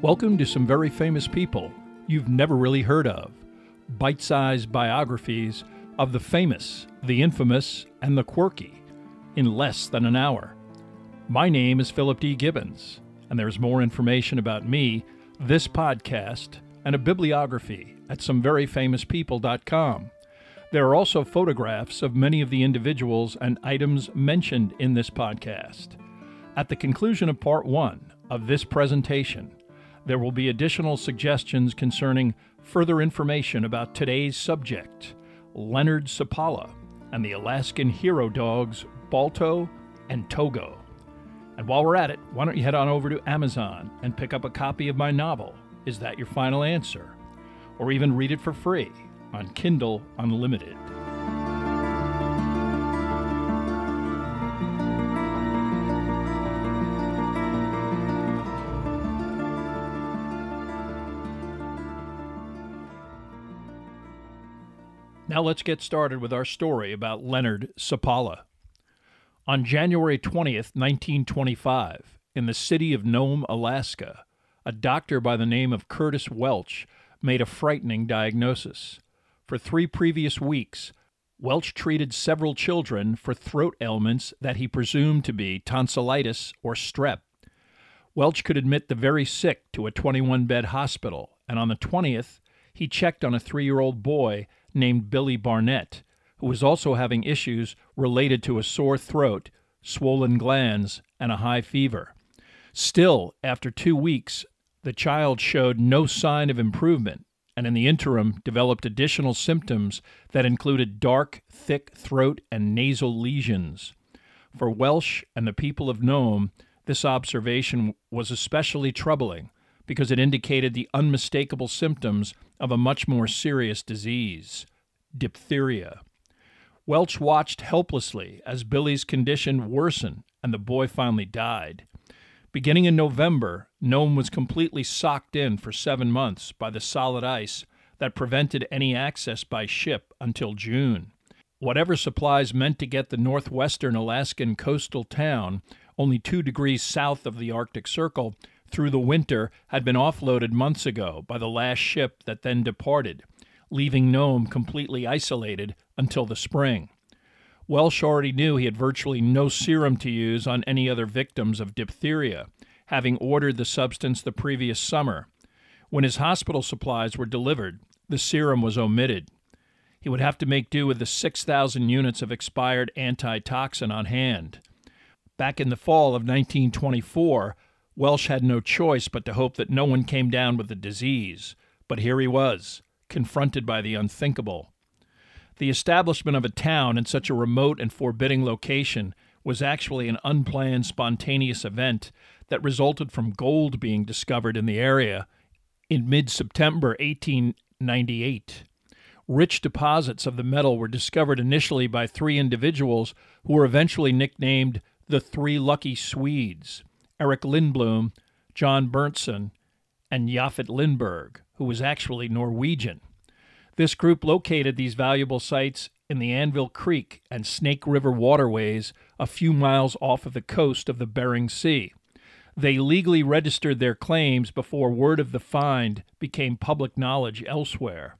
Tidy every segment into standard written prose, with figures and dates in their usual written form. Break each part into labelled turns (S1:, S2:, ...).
S1: Welcome to some very famous people you've never really heard of. Bite-sized biographies of the famous, the infamous, and the quirky in less than an hour. My name is Philip D. Gibbons, and there's more information about me, this podcast, and a bibliography at someveryfamouspeople.com. There are also photographs of many of the individuals and items mentioned in this podcast. At the conclusion of part one of this presentation, there will be additional suggestions concerning further information about today's subject, Leonard Seppala, and the Alaskan hero dogs Balto and Togo. And while we're at it, why don't you head on over to Amazon and pick up a copy of my novel, Is That Your Final Answer? Or even read it for free on Kindle Unlimited. Now let's get started with our story about Leonard Seppala. On January 20th, 1925, in the city of Nome, Alaska, a doctor by the name of Curtis Welch made a frightening diagnosis. For 3 previous weeks, Welch treated several children for throat ailments that he presumed to be tonsillitis or strep. Welch could admit the very sick to a 21-bed hospital, and on the 20th, he checked on a 3-year-old boy named Billy Barnett, who was also having issues related to a sore throat, swollen glands, and a high fever. Still, after 2 weeks, the child showed no sign of improvement, and in the interim developed additional symptoms that included dark, thick throat and nasal lesions. For Welch and the people of Nome, this observation was especially troubling because it indicated the unmistakable symptoms of a much more serious disease, diphtheria. Welch watched helplessly as Billy's condition worsened and the boy finally died. Beginning in November, Nome was completely socked in for 7 months by the solid ice that prevented any access by ship until June. Whatever supplies meant to get the northwestern Alaskan coastal town, only 2 degrees south of the Arctic Circle, through the winter had been offloaded months ago by the last ship that then departed, leaving Nome completely isolated until the spring. Welch already knew he had virtually no serum to use on any other victims of diphtheria, having ordered the substance the previous summer. When his hospital supplies were delivered, the serum was omitted. He would have to make do with the 6,000 units of expired antitoxin on hand. Back in the fall of 1924, Welch had no choice but to hope that no one came down with the disease, but here he was, confronted by the unthinkable. The establishment of a town in such a remote and forbidding location was actually an unplanned, spontaneous event that resulted from gold being discovered in the area in mid-September 1898. Rich deposits of the metal were discovered initially by 3 individuals who were eventually nicknamed the 3 Lucky Swedes: Eric Lindblom, John Berntsen, and Jafet Lindberg, who was actually Norwegian. This group located these valuable sites in the Anvil Creek and Snake River waterways a few miles off of the coast of the Bering Sea. They legally registered their claims before word of the find became public knowledge elsewhere.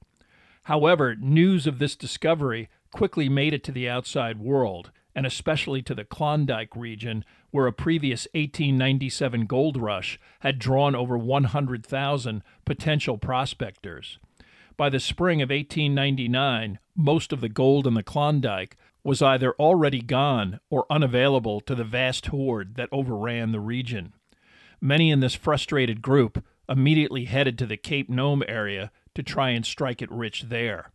S1: However, news of this discovery quickly made it to the outside world, and especially to the Klondike region, where a previous 1897 gold rush had drawn over 100,000 potential prospectors. By the spring of 1899, most of the gold in the Klondike was either already gone or unavailable to the vast horde that overran the region. Many in this frustrated group immediately headed to the Cape Nome area to try and strike it rich there.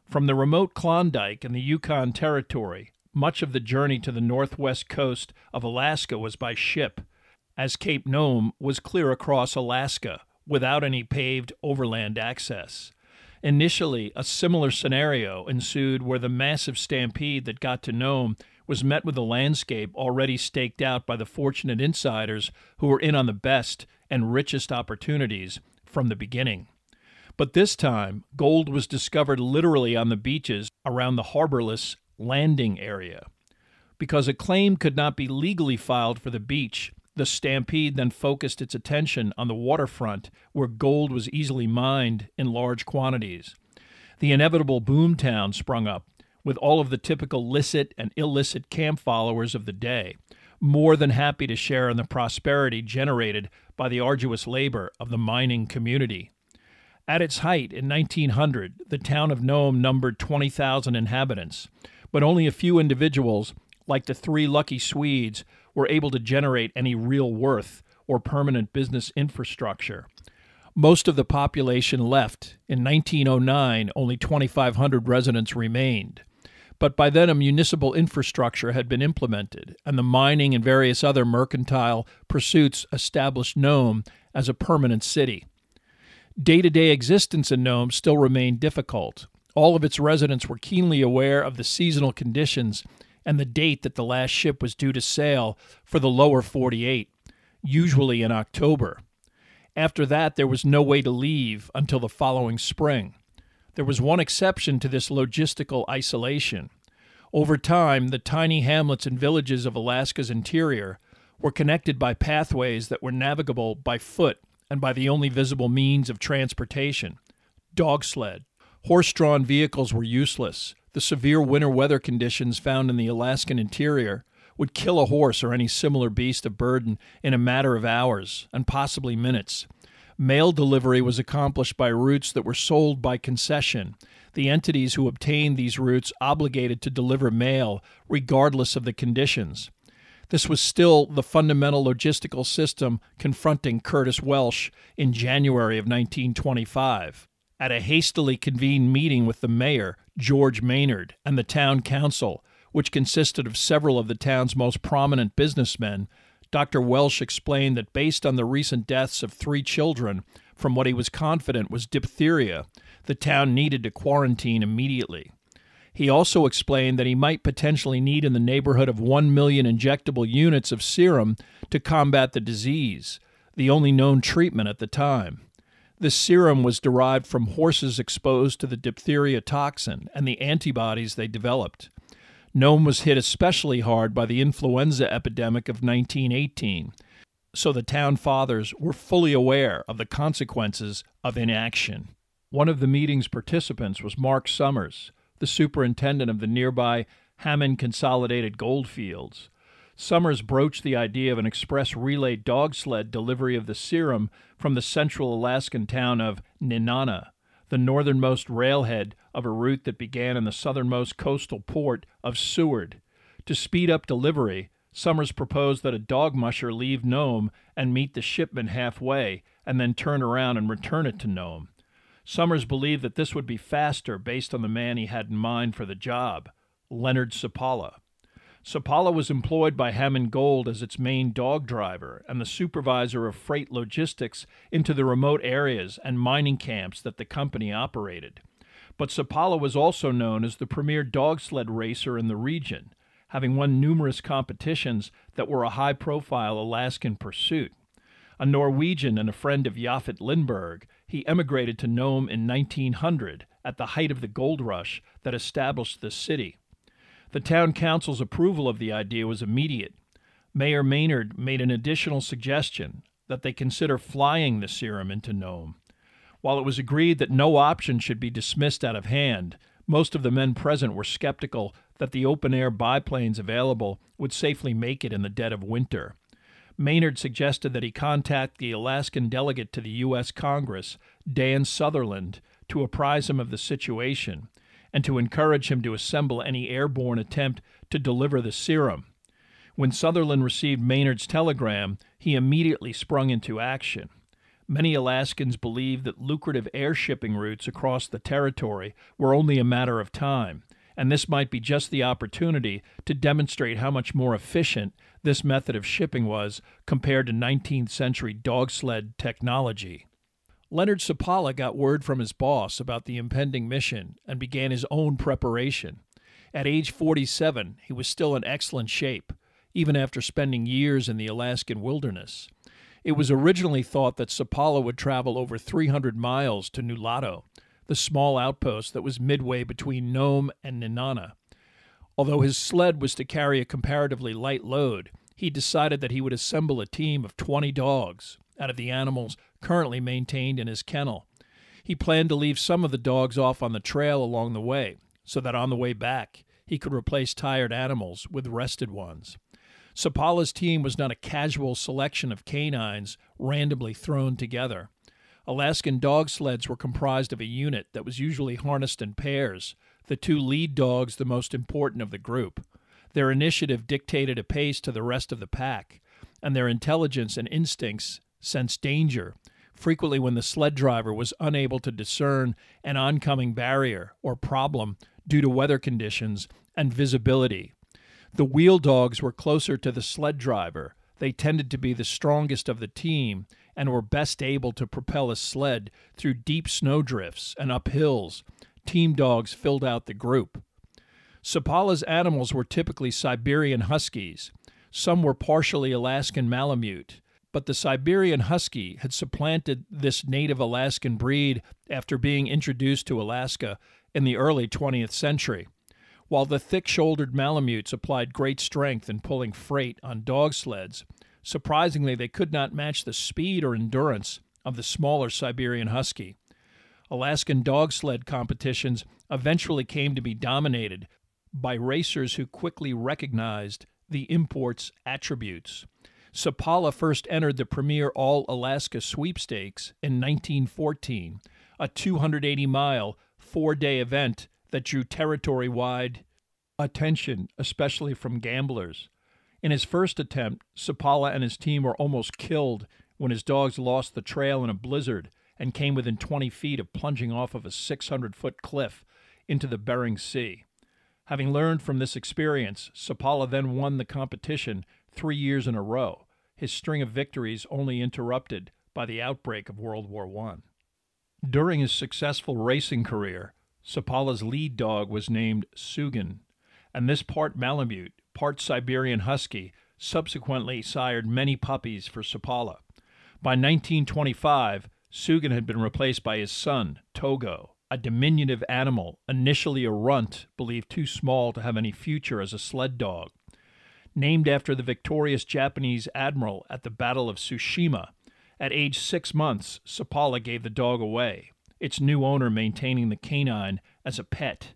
S1: From the remote Klondike and the Yukon Territory, much of the journey to the northwest coast of Alaska was by ship, as Cape Nome was clear across Alaska without any paved overland access. Initially, a similar scenario ensued where the massive stampede that got to Nome was met with a landscape already staked out by the fortunate insiders who were in on the best and richest opportunities from the beginning. But this time, gold was discovered literally on the beaches around the harborless landing area. Because a claim could not be legally filed for the beach, The stampede then focused its attention on the waterfront, where gold was easily mined in large quantities. The inevitable boomtown sprung up, with all of the typical licit and illicit camp followers of the day, more than happy to share in the prosperity generated by the arduous labor of the mining community. At its height in 1900, the town of Nome numbered 20,000 inhabitants, but only a few individuals, like the three lucky Swedes, were able to generate any real worth or permanent business infrastructure. Most of the population left. In 1909, only 2,500 residents remained. But by then, a municipal infrastructure had been implemented, and the mining and various other mercantile pursuits established Nome as a permanent city. Day-to-day existence in Nome still remained difficult. All of its residents were keenly aware of the seasonal conditions and the date that the last ship was due to sail for the lower 48, usually in October. After that, there was no way to leave until the following spring. There was one exception to this logistical isolation. Over time, the tiny hamlets and villages of Alaska's interior were connected by pathways that were navigable by foot and by the only visible means of transportation, dog sled. Horse-drawn vehicles were useless. The severe winter weather conditions found in the Alaskan interior would kill a horse or any similar beast of burden in a matter of hours and possibly minutes. Mail delivery was accomplished by routes that were sold by concession. The entities who obtained these routes obligated to deliver mail regardless of the conditions. This was still the fundamental logistical system confronting Curtis Welsh in January of 1925. At a hastily convened meeting with the mayor, George Maynard, and the town council, which consisted of several of the town's most prominent businessmen, Dr. Welsh explained that based on the recent deaths of 3 children from what he was confident was diphtheria, the town needed to quarantine immediately. He also explained that he might potentially need in the neighborhood of 1 million injectable units of serum to combat the disease, the only known treatment at the time. This serum was derived from horses exposed to the diphtheria toxin and the antibodies they developed. Nome was hit especially hard by the influenza epidemic of 1918, so the town fathers were fully aware of the consequences of inaction. One of the meeting's participants was Mark Summers, the superintendent of the nearby Hammond Consolidated Goldfields. Summers broached the idea of an express relay dog sled delivery of the serum from the central Alaskan town of Nenana, the northernmost railhead of a route that began in the southernmost coastal port of Seward. To speed up delivery, Summers proposed that a dog musher leave Nome and meet the shipment halfway, and then turn around and return it to Nome. Summers believed that this would be faster based on the man he had in mind for the job, Leonard Seppala. Seppala was employed by Hammond Gold as its main dog driver and the supervisor of freight logistics into the remote areas and mining camps that the company operated. But Seppala was also known as the premier dog sled racer in the region, having won numerous competitions that were a high-profile Alaskan pursuit. A Norwegian and a friend of Japhet Lindbergh, he emigrated to Nome in 1900 at the height of the gold rush that established the city. The town council's approval of the idea was immediate. Mayor Maynard made an additional suggestion that they consider flying the serum into Nome. While it was agreed that no option should be dismissed out of hand, most of the men present were skeptical that the open-air biplanes available would safely make it in the dead of winter. Maynard suggested that he contact the Alaskan delegate to the U.S. Congress, Dan Sutherland, to apprise him of the situation, and to encourage him to assemble any airborne attempt to deliver the serum. When Sutherland received Maynard's telegram, he immediately sprung into action. Many Alaskans believed that lucrative air shipping routes across the territory were only a matter of time, and this might be just the opportunity to demonstrate how much more efficient this method of shipping was compared to 19th century dog sled technology. Leonard Seppala got word from his boss about the impending mission and began his own preparation. At age 47, he was still in excellent shape, even after spending years in the Alaskan wilderness. It was originally thought that Seppala would travel over 300 miles to Nulato, the small outpost that was midway between Nome and Nenana. Although his sled was to carry a comparatively light load, he decided that he would assemble a team of 20 dogs out of the animals currently maintained in his kennel. He planned to leave some of the dogs off on the trail along the way, so that on the way back he could replace tired animals with rested ones. Seppala's team was not a casual selection of canines randomly thrown together. Alaskan dog sleds were comprised of a unit that was usually harnessed in pairs, the two lead dogs the most important of the group. Their initiative dictated a pace to the rest of the pack, and their intelligence and instincts sensed danger, frequently when the sled driver was unable to discern an oncoming barrier or problem due to weather conditions and visibility. The wheel dogs were closer to the sled driver. They tended to be the strongest of the team and were best able to propel a sled through deep snowdrifts and up hills. Team dogs filled out the group. Seppala's animals were typically Siberian Huskies. Some were partially Alaskan Malamute, but the Siberian Husky had supplanted this native Alaskan breed after being introduced to Alaska in the early 20th century. While the thick-shouldered Malamutes applied great strength in pulling freight on dog sleds, surprisingly they could not match the speed or endurance of the smaller Siberian Husky. Alaskan dog sled competitions eventually came to be dominated by racers who quickly recognized the import's attributes. Seppala first entered the premier All-Alaska Sweepstakes in 1914, a 280-mile, 4-day event that drew territory-wide attention, especially from gamblers. In his first attempt, Seppala and his team were almost killed when his dogs lost the trail in a blizzard and came within 20 feet of plunging off of a 600-foot cliff into the Bering Sea. Having learned from this experience, Seppala then won the competition 3 years in a row, his string of victories only interrupted by the outbreak of World War I. During his successful racing career, Seppala's lead dog was named Sugan, and this part Malamute, part Siberian Husky, subsequently sired many puppies for Seppala. By 1925, Sugan had been replaced by his son, Togo, a diminutive animal, initially a runt, believed too small to have any future as a sled dog. Named after the victorious Japanese admiral at the Battle of Tsushima, at age 6 months, Seppala gave the dog away, its new owner maintaining the canine as a pet.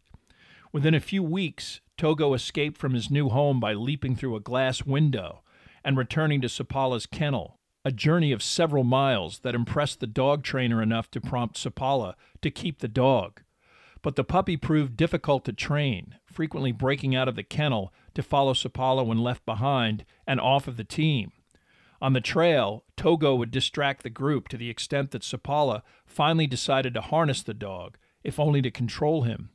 S1: Within a few weeks, Togo escaped from his new home by leaping through a glass window and returning to Seppala's kennel, a journey of several miles that impressed the dog trainer enough to prompt Seppala to keep the dog. But the puppy proved difficult to train, frequently breaking out of the kennel to follow Seppala when left behind and off of the team. On the trail, Togo would distract the group to the extent that Seppala finally decided to harness the dog, if only to control him.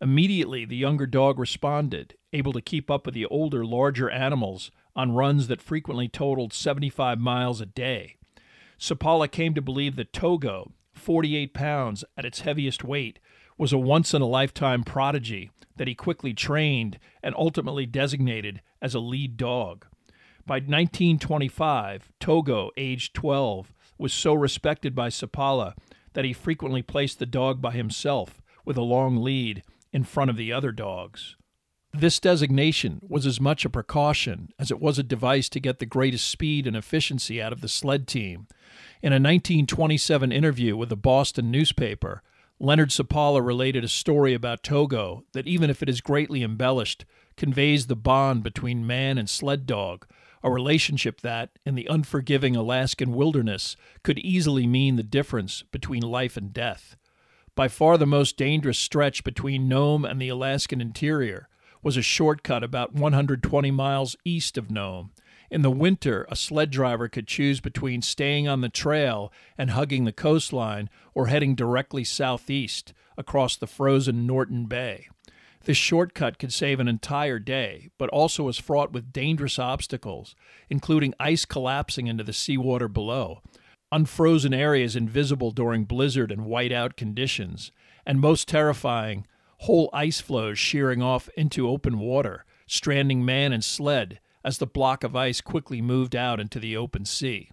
S1: Immediately, the younger dog responded, able to keep up with the older, larger animals on runs that frequently totaled 75 miles a day. Seppala came to believe that Togo, 48 pounds at its heaviest weight, was a once-in-a-lifetime prodigy that he quickly trained and ultimately designated as a lead dog. By 1925, Togo, aged 12, was so respected by Seppala that he frequently placed the dog by himself with a long lead in front of the other dogs. This designation was as much a precaution as it was a device to get the greatest speed and efficiency out of the sled team. In a 1927 interview with a Boston newspaper, Leonard Seppala related a story about Togo that, even if it is greatly embellished, conveys the bond between man and sled dog, a relationship that, in the unforgiving Alaskan wilderness, could easily mean the difference between life and death. By far the most dangerous stretch between Nome and the Alaskan interior was a shortcut about 120 miles east of Nome. In the winter, a sled driver could choose between staying on the trail and hugging the coastline or heading directly southeast across the frozen Norton Bay. This shortcut could save an entire day, but also was fraught with dangerous obstacles, including ice collapsing into the seawater below, unfrozen areas invisible during blizzard and whiteout conditions, and most terrifying, whole ice floes shearing off into open water, stranding man and sled as the block of ice quickly moved out into the open sea.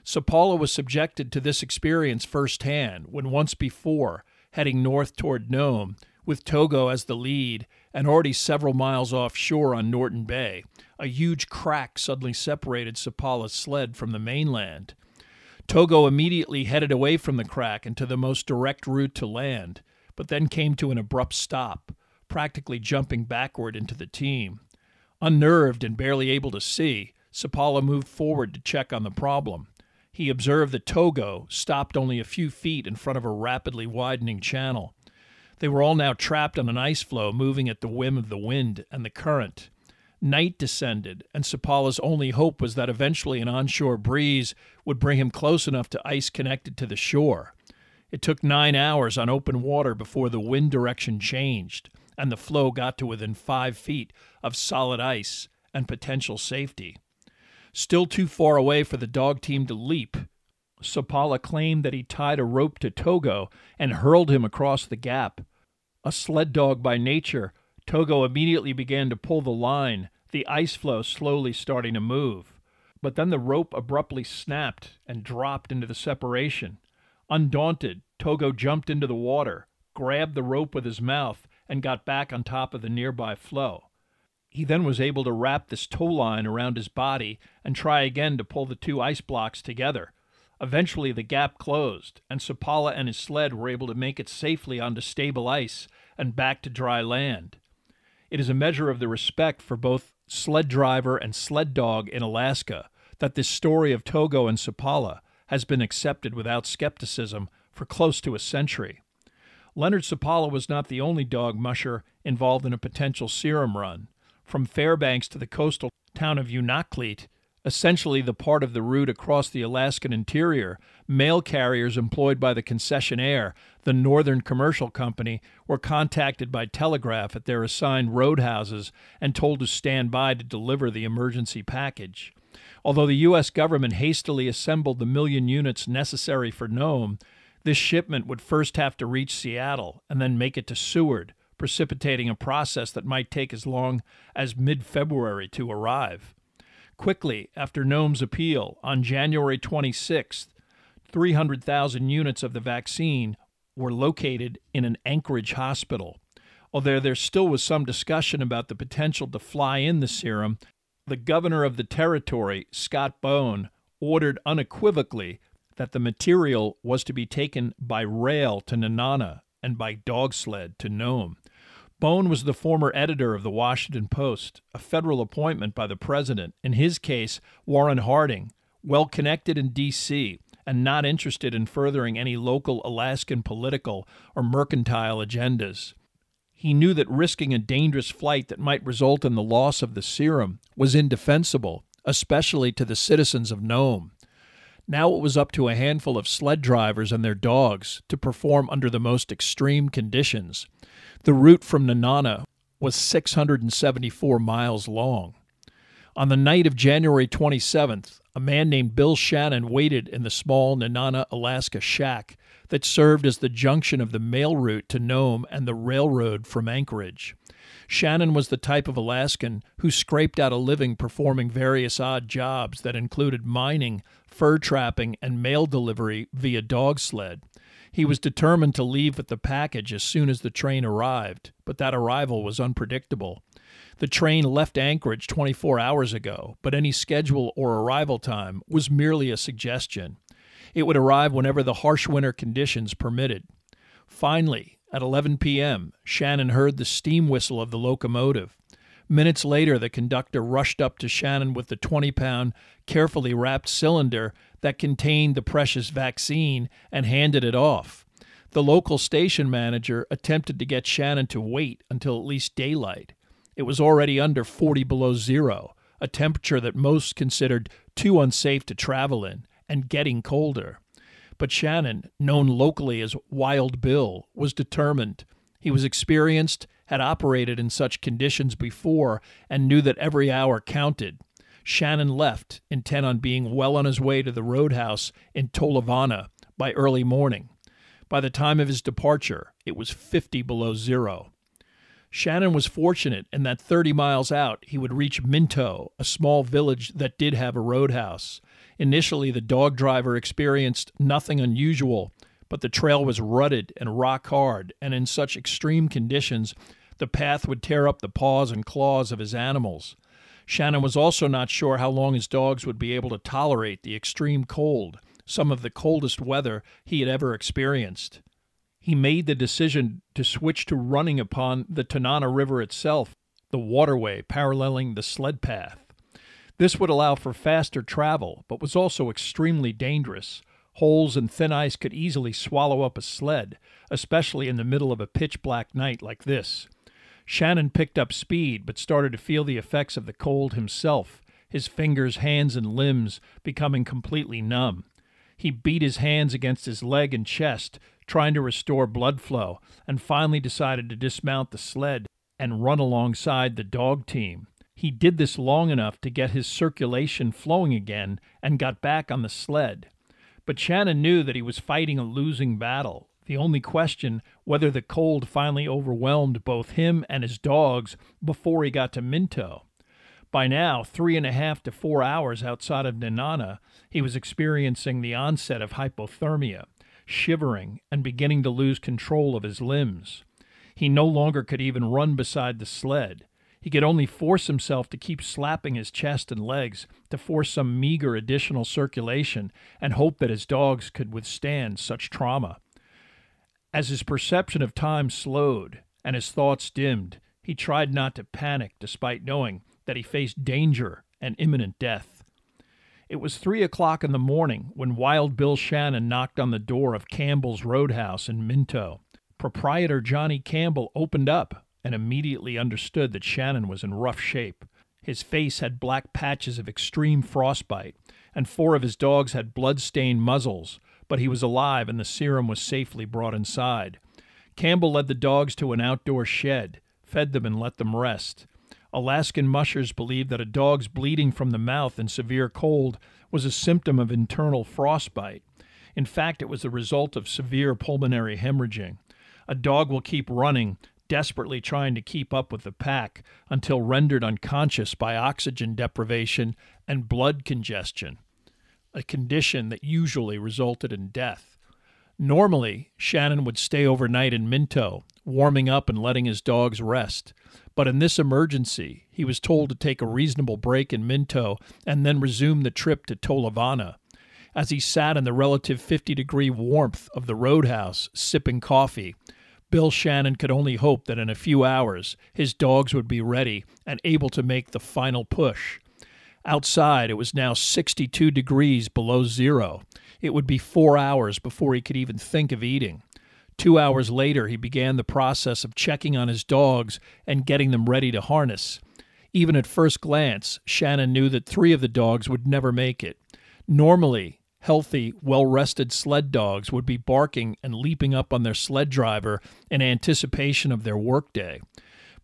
S1: Seppala was subjected to this experience firsthand when once before, heading north toward Nome, with Togo as the lead and already several miles offshore on Norton Bay, a huge crack suddenly separated Seppala's sled from the mainland. Togo immediately headed away from the crack and to the most direct route to land, but then came to an abrupt stop, practically jumping backward into the team. Unnerved and barely able to see, Seppala moved forward to check on the problem. He observed that Togo stopped only a few feet in front of a rapidly widening channel. They were all now trapped on an ice floe moving at the whim of the wind and the current. Night descended, and Seppala's only hope was that eventually an onshore breeze would bring him close enough to ice connected to the shore. It took 9 hours on open water before the wind direction changed, and the floe got to within 5 feet of solid ice and potential safety. Still too far away for the dog team to leap, Seppala claimed that he tied a rope to Togo and hurled him across the gap. A sled dog by nature, Togo immediately began to pull the line, the ice floe slowly starting to move. But then the rope abruptly snapped and dropped into the separation. Undaunted, Togo jumped into the water, grabbed the rope with his mouth, and got back on top of the nearby floe. He then was able to wrap this tow line around his body and try again to pull the two ice blocks together. Eventually the gap closed, and Seppala and his sled were able to make it safely onto stable ice and back to dry land. It is a measure of the respect for both sled driver and sled dog in Alaska that this story of Togo and Seppala has been accepted without skepticism for close to a century. Leonard Seppala was not the only dog musher involved in a potential serum run. From Fairbanks to the coastal town of Unalakleet, essentially the part of the route across the Alaskan interior, mail carriers employed by the concessionaire, the Northern Commercial Company, were contacted by telegraph at their assigned roadhouses and told to stand by to deliver the emergency package. Although the U.S. government hastily assembled the 1 million units necessary for Nome, this shipment would first have to reach Seattle and then make it to Seward, precipitating a process that might take as long as mid-February to arrive. Quickly, after Nome's appeal, on January 26th, 300,000 units of the vaccine were located in an Anchorage hospital. Although there still was some discussion about the potential to fly in the serum, the governor of the territory, Scott Bone, ordered unequivocally that the material was to be taken by rail to Nenana and by dog sled to Nome. Bone was the former editor of the Washington Post, a federal appointment by the president, in his case Warren Harding, well-connected in D.C., and not interested in furthering any local Alaskan political or mercantile agendas. He knew that risking a dangerous flight that might result in the loss of the serum was indefensible, especially to the citizens of Nome. Now it was up to a handful of sled drivers and their dogs to perform under the most extreme conditions. The route from Nenana was 674 miles long. On the night of January 27th, a man named Bill Shannon waited in the small Nenana, Alaska shack that served as the junction of the mail route to Nome and the railroad from Anchorage. Shannon was the type of Alaskan who scraped out a living performing various odd jobs that included mining, fur trapping, and mail delivery via dog sled. He was determined to leave with the package as soon as the train arrived, but that arrival was unpredictable. The train left Anchorage 24 hours ago, but any schedule or arrival time was merely a suggestion. It would arrive whenever the harsh winter conditions permitted. Finally, at 11 p.m., Shannon heard the steam whistle of the locomotive. Minutes later, the conductor rushed up to Shannon with the 20-pound, carefully wrapped cylinder that contained the precious vaccine and handed it off. The local station manager attempted to get Shannon to wait until at least daylight. It was already under 40 below zero, a temperature that most considered too unsafe to travel in, and getting colder. But Shannon, known locally as Wild Bill, was determined. He was experienced, had operated in such conditions before, and knew that every hour counted. Shannon left, intent on being well on his way to the roadhouse in Tolovana by early morning. By the time of his departure, it was 50 below zero. Shannon was fortunate in that 30 miles out he would reach Minto, a small village that did have a roadhouse. Initially, the dog driver experienced nothing unusual, but the trail was rutted and rock hard, and in such extreme conditions The path would tear up the paws and claws of his animals. Shannon was also not sure how long his dogs would be able to tolerate the extreme cold, some of the coldest weather he had ever experienced. He made the decision to switch to running upon the Tanana River itself, the waterway paralleling the sled path. This would allow for faster travel, but was also extremely dangerous. Holes and thin ice could easily swallow up a sled, especially in the middle of a pitch-black night like this. Shannon picked up speed, but started to feel the effects of the cold himself, his fingers, hands, and limbs becoming completely numb. He beat his hands against his leg and chest, trying to restore blood flow, and finally decided to dismount the sled and run alongside the dog team. He did this long enough to get his circulation flowing again and got back on the sled. But Shannon knew that he was fighting a losing battle. The only question whether the cold finally overwhelmed both him and his dogs before he got to Minto. By now, 3.5 to 4 hours outside of Nenana, he was experiencing the onset of hypothermia, shivering and beginning to lose control of his limbs. He no longer could even run beside the sled. He could only force himself to keep slapping his chest and legs to force some meager additional circulation and hope that his dogs could withstand such trauma. As his perception of time slowed and his thoughts dimmed, he tried not to panic despite knowing that he faced danger and imminent death. It was 3 o'clock in the morning when Wild Bill Shannon knocked on the door of Campbell's Roadhouse in Minto. Proprietor Johnny Campbell opened up and immediately understood that Shannon was in rough shape. His face had black patches of extreme frostbite, and 4 of his dogs had blood-stained muzzles, but he was alive and the serum was safely brought inside. Campbell led the dogs to an outdoor shed, fed them and let them rest. Alaskan mushers believed that a dog's bleeding from the mouth in severe cold was a symptom of internal frostbite. In fact, it was the result of severe pulmonary hemorrhaging. A dog will keep running, desperately trying to keep up with the pack until rendered unconscious by oxygen deprivation and blood congestion, a condition that usually resulted in death. Normally, Shannon would stay overnight in Minto, warming up and letting his dogs rest. But in this emergency, he was told to take a reasonable break in Minto and then resume the trip to Tolovana. As he sat in the relative 50-degree warmth of the roadhouse, sipping coffee, Bill Shannon could only hope that in a few hours his dogs would be ready and able to make the final push. Outside, it was now 62 degrees below zero. It would be 4 hours before he could even think of eating. 2 hours later, he began the process of checking on his dogs and getting them ready to harness. Even at first glance, Shannon knew that 3 of the dogs would never make it. Normally, healthy, well-rested sled dogs would be barking and leaping up on their sled driver in anticipation of their workday.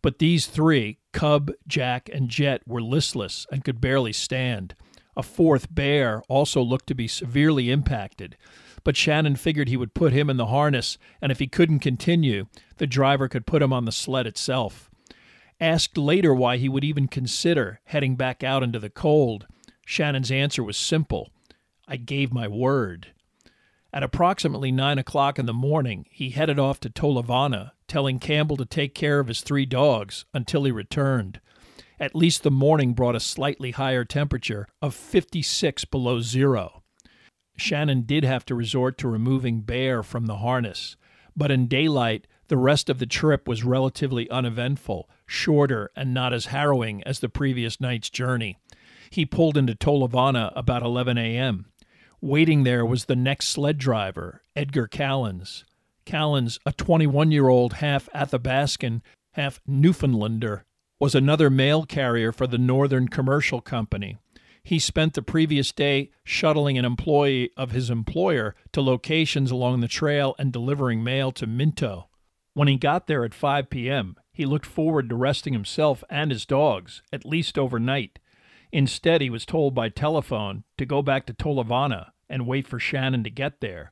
S1: But these 3, Cub, Jack, and Jet, were listless and could barely stand. A 4th, Bear, also looked to be severely impacted, but Shannon figured he would put him in the harness, and if he couldn't continue, the driver could put him on the sled itself. Asked later why he would even consider heading back out into the cold, Shannon's answer was simple: I gave my word. At approximately 9 o'clock in the morning, he headed off to Tolovana, telling Campbell to take care of his 3 dogs until he returned. At least the morning brought a slightly higher temperature of 56 below zero. Shannon did have to resort to removing Bear from the harness, but in daylight, the rest of the trip was relatively uneventful, shorter, and not as harrowing as the previous night's journey. He pulled into Tolovana about 11 a.m. Waiting there was the next sled driver, Edgar Callens. Callens, a 21-year-old half Athabascan, half Newfoundlander, was another mail carrier for the Northern Commercial Company. He spent the previous day shuttling an employee of his employer to locations along the trail and delivering mail to Minto. When he got there at 5 p.m., he looked forward to resting himself and his dogs, at least overnight. Instead, he was told by telephone to go back to Tolovana and wait for Shannon to get there.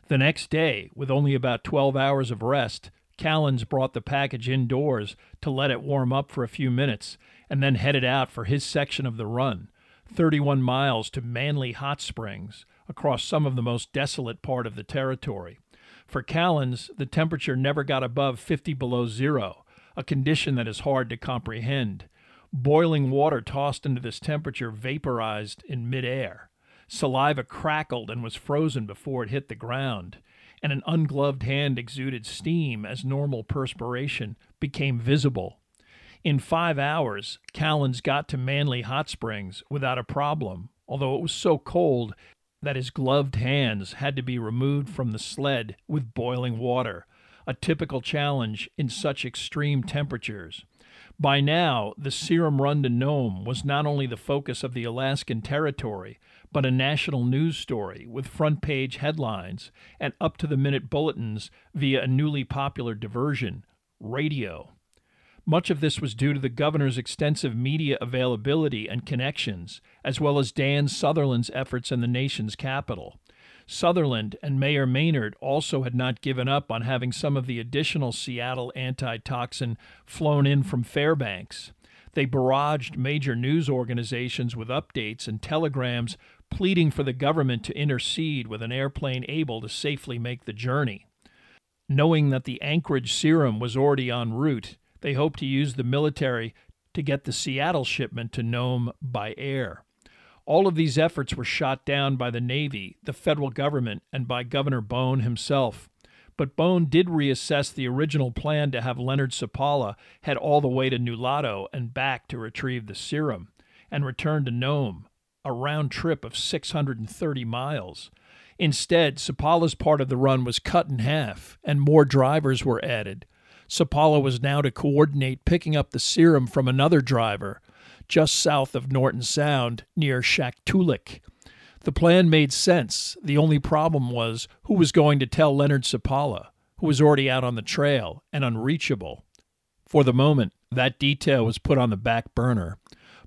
S1: The next day, with only about 12 hours of rest, Callens brought the package indoors to let it warm up for a few minutes and then headed out for his section of the run, 31 miles to Manly Hot Springs, across some of the most desolate part of the territory. For Callens, the temperature never got above 50 below zero, a condition that is hard to comprehend. Boiling water tossed into this temperature vaporized in midair. Saliva crackled and was frozen before it hit the ground, and an ungloved hand exuded steam as normal perspiration became visible. In 5 hours, Callens got to Manly Hot Springs without a problem, although it was so cold that his gloved hands had to be removed from the sled with boiling water, a typical challenge in such extreme temperatures. By now, the serum run to Nome was not only the focus of the Alaskan Territory, but a national news story with front-page headlines and up-to-the-minute bulletins via a newly popular diversion, radio. Much of this was due to the governor's extensive media availability and connections, as well as Dan Sutherland's efforts in the nation's capital. Sutherland and Mayor Maynard also had not given up on having some of the additional Seattle antitoxin flown in from Fairbanks. They barraged major news organizations with updates and telegrams pleading for the government to intercede with an airplane able to safely make the journey. Knowing that the Anchorage serum was already en route, they hoped to use the military to get the Seattle shipment to Nome by air. All of these efforts were shot down by the Navy, the federal government, and by Governor Bone himself. But Bone did reassess the original plan to have Leonard Seppala head all the way to Nulato and back to retrieve the serum, and return to Nome, a round trip of 630 miles. Instead, Seppala's part of the run was cut in half, and more drivers were added. Seppala was now to coordinate picking up the serum from another driver, just south of Norton Sound, near Shaktoolik. The plan made sense. The only problem was who was going to tell Leonard Seppala, who was already out on the trail and unreachable. For the moment, that detail was put on the back burner.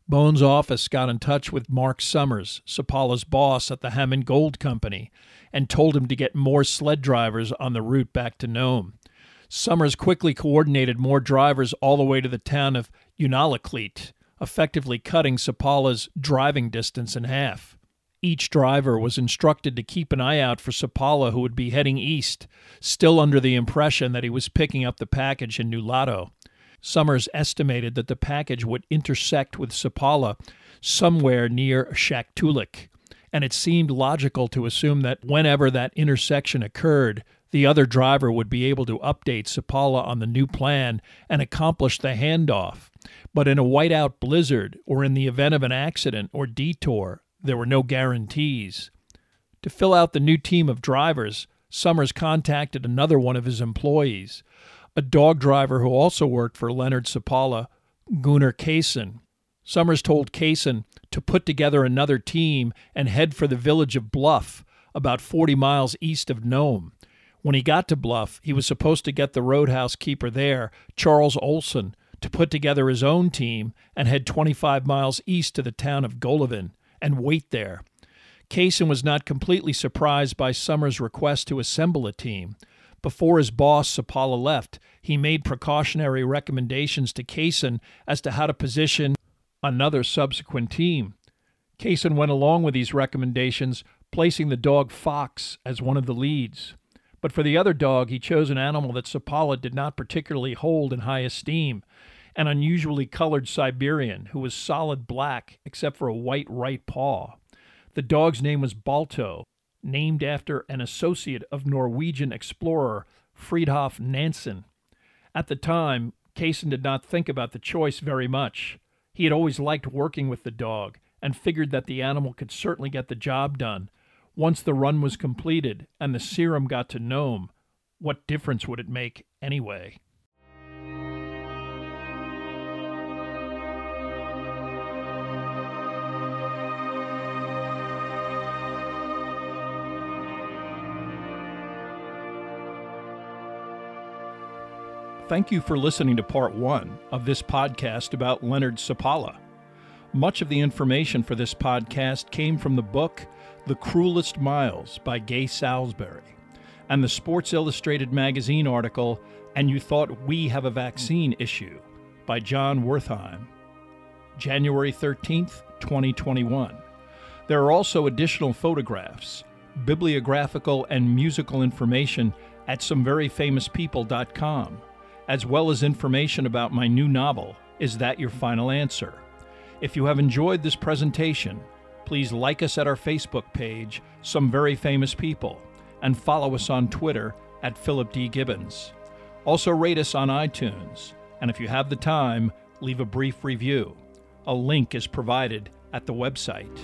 S1: Bone's office got in touch with Mark Summers, Seppala's boss at the Hammond Gold Company, and told him to get more sled drivers on the route back to Nome. Summers quickly coordinated more drivers all the way to the town of Unalakleet, effectively cutting Seppala's driving distance in half. Each driver was instructed to keep an eye out for Seppala, who would be heading east, still under the impression that he was picking up the package in Nulato. Summers estimated that the package would intersect with Seppala somewhere near Shaktoolik, and it seemed logical to assume that whenever that intersection occurred, the other driver would be able to update Seppala on the new plan and accomplish the handoff. But in a whiteout blizzard, or in the event of an accident or detour, there were no guarantees. To fill out the new team of drivers, Summers contacted another one of his employees, a dog driver who also worked for Leonard Seppala, Gunnar Kaysen. Summers told Kaysen to put together another team and head for the village of Bluff, about 40 miles east of Nome. When he got to Bluff, he was supposed to get the roadhouse keeper there, Charles Olson, to put together his own team and head 25 miles east to the town of Golovin and wait there. Kaysen was not completely surprised by Summers' request to assemble a team. Before his boss, Seppala, left, he made precautionary recommendations to Kaysen as to how to position another subsequent team. Kaysen went along with these recommendations, placing the dog Fox as one of the leads. But for the other dog, he chose an animal that Seppala did not particularly hold in high esteem, an unusually colored Siberian who was solid black except for a white right paw. The dog's name was Balto, named after an associate of Norwegian explorer Fridtjof Nansen. At the time, Kaysen did not think about the choice very much. He had always liked working with the dog and figured that the animal could certainly get the job done. Once the run was completed and the serum got to Nome, what difference would it make anyway? Thank you for listening to part 1 of this podcast about Leonard Seppala. Much of the information for this podcast came from the book The Cruelest Miles by Gay Salisbury and the Sports Illustrated magazine article And You Thought We Have a Vaccine issue by John Wertheim, January 13th, 2021. There are also additional photographs, bibliographical and musical information at someveryfamouspeople.com, as well as information about my new novel, Is That Your Final Answer? If you have enjoyed this presentation, please like us at our Facebook page, Some Very Famous People, and follow us on Twitter at Philip D. Gibbons. Also rate us on iTunes, and if you have the time, leave a brief review. A link is provided at the website.